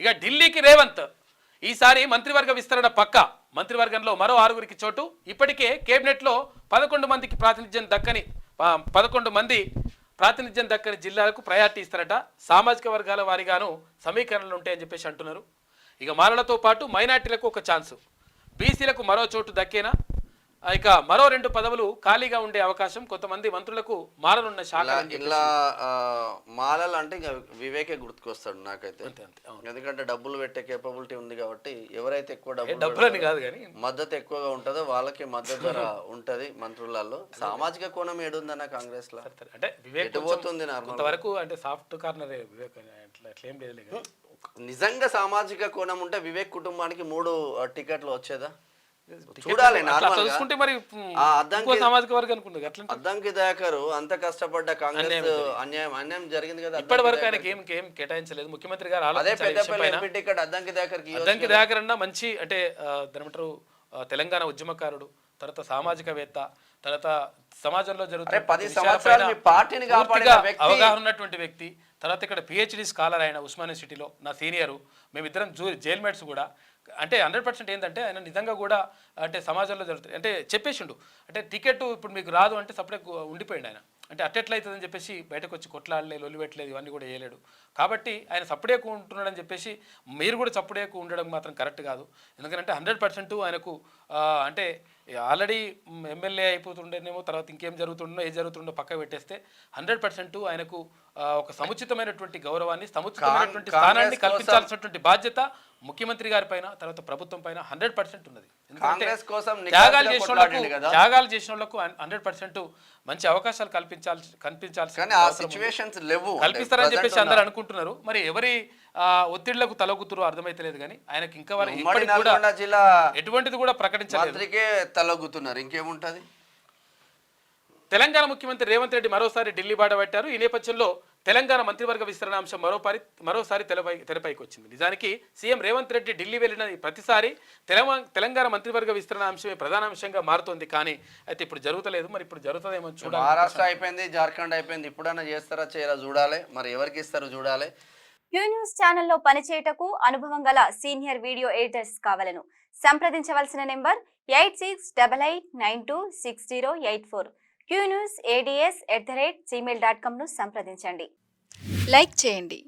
ఇక ఢిల్లీకి రేవంత్ ఈసారి మంత్రివర్గ విస్తరణ పక్క. మంత్రివర్గంలో మరో 6గురికి చోటు. ఇప్పటికే కేబినెట్లో 11 మందికి ప్రాతినిధ్యం దక్కని 11 మంది ప్రాతినిధ్యం దక్కని జిల్లాలకు ప్రయారిటీ ఇస్తారట. సామాజిక వర్గాల వారిగాను సమీకరణలు ఉంటాయని చెప్పేసి అంటున్నారు. ఇక మాలలతో పాటు మైనార్టీలకు ఒక ఛాన్సు, బీసీలకు మరో చోటు దక్కేనా, ఇక మరో 2 పదవులు ఖాళీగా ఉండే అవకాశం, కొంతమంది మంత్రులకు మారనున్న శాఖ. ఇలా మాలలు అంటే ఇంకా వివేకే గుర్తుకొస్తాడు నాకైతే. ఎందుకంటే డబ్బులు పెట్టే కేపబిలిటీ ఉంది కాబట్టి ఎవరైతే ఎక్కువ డబ్బులని కాదు కానీ మద్దతు ఎక్కువగా ఉంటుందో వాళ్ళకి మద్దతు ధర ఉంటది మంత్రులలో. సామాజిక కోణం ఏడుందన్న కాంగ్రెస్ లో అంటే వివేక్ పోతుంది కొంతవరకు, అంటే సాఫ్ట్ కార్నర్ వివేక్ అట్లేం లేదు. నిజంగా సామాజిక కోణం ఉంటే వివేక్ కుటుంబానికి 3 టికెట్లు వచ్చేదా చూడాలి. చూసుకుంటే మరి సామాజిక వర్గానికి అద్దంకి దయాకర్ అంత కష్టపడ్డ కాంగ్రెస్ అన్యాయం జరిగింది కదా. ఇప్పటి వరకు ఆయనకి ఏం కేటాయించలేదు. ముఖ్యమంత్రి గారు అదే పెద్ద టికెట్ అద్దంకి దయాకర్ అన్న మంచి, అంటే దాని తెలంగాణ ఉద్యమకారుడు, తర్వాత సామాజికవేత్త, తర్వాత సమాజంలో జరుగుతున్న 10 సంవత్సరాలు పార్టీని అవగాహన ఉన్నటువంటి వ్యక్తి. తర్వాత ఇక్కడ పిహెచ్డి స్కాలర్ ఆయన ఉస్మానియా సిటీలో నా సీనియరు, మేమిద్దరం జైల్ మేట్స్ కూడా. అంటే 100% ఏంటంటే ఆయన నిజంగా కూడా అంటే సమాజంలో జరుగుతుంది అంటే చెప్పేసిండు. అంటే టికెట్ ఇప్పుడు మీకు రాదు అంటే సపరేట్ ఉండిపోయింది ఆయన. అంటే అట్టెట్లయితుందని చెప్పేసి బయటకు వచ్చి కొట్లాడలేదు, లొల్లిపెట్టలేదు, ఇవన్నీ కూడా చేయలేడు. కాబట్టి ఆయన చప్పుడేకు ఉంటున్నాడని చెప్పేసి మీరు కూడా చప్పుడేకు ఉండడం మాత్రం కరెక్ట్ కాదు. ఎందుకంటే 100% ఆయనకు అంటే ఆల్రెడీ ఎమ్మెల్యే అయిపోతుండేనేమో, తర్వాత ఇంకేం జరుగుతుండో ఏం జరుగుతుండో పక్క పెట్టేస్తే 100% ఆయనకు ఒక సముచితమైనటువంటి గౌరవాన్ని, సముచితమైనటువంటి స్థానాన్ని కల్పించాల్సినటువంటి బాధ్యత ముఖ్యమంత్రి గారి పైన, తర్వాత ప్రభుత్వం పైన 100% ఉన్నది. త్యాగాలు చేసిన వాళ్ళకు 100% మంచి అవకాశాలు కల్పిస్తారని చెప్పేసి అందరూ అనుకుంటున్నారు. మరి ఎవరి ఒత్తిళ్లకు తలొగ్గుతురో అర్థమైతలేదు కానీ ఆయనకి ఇంకా ఎటువంటిది కూడా ప్రకటించలేదు. తలొగ్గుతున్నారు, ఇంకేముంటది. తెలంగాణ ముఖ్యమంత్రి రేవంత్ రెడ్డి మరోసారి ఢిల్లీ బాట పట్టారు. ఈ నేపథ్యంలో తెలంగాణ మంత్రివర్గ విస్తరణ అంశం మరోసారి తెరపైకి వచ్చింది. నిజానికి సీఎం రేవంత్ రెడ్డి ఢిల్లీ వెళ్ళిన ప్రతిసారి తెలంగాణ మంత్రివర్గ విస్తరణ అంశమే ప్రధాన అంశంగా మారుతోంది. కానీ అయితే ఇప్పుడు జరుగుతలేదు. మరి ఇప్పుడు జరుగుతుందేమో చూడాలి. మహారాష్ట్ర అయిపోయింది, జార్ఖండ్ అయిపోయింది, ఇప్పుడన్నా చేస్తారా చేయరా చూడాలి. మరి ఎవరికి ఇస్తారో చూడాలి. క్యూ న్యూస్ ఛానల్లో పనిచేయటకు అనుభవం గల సీనియర్ వీడియో ఎడిటర్స్ కావాలను సంప్రదించవలసిన నెంబర్ 8688926084. qnews@gmail.com ను సంప్రదించండి. లైక్ చేయండి.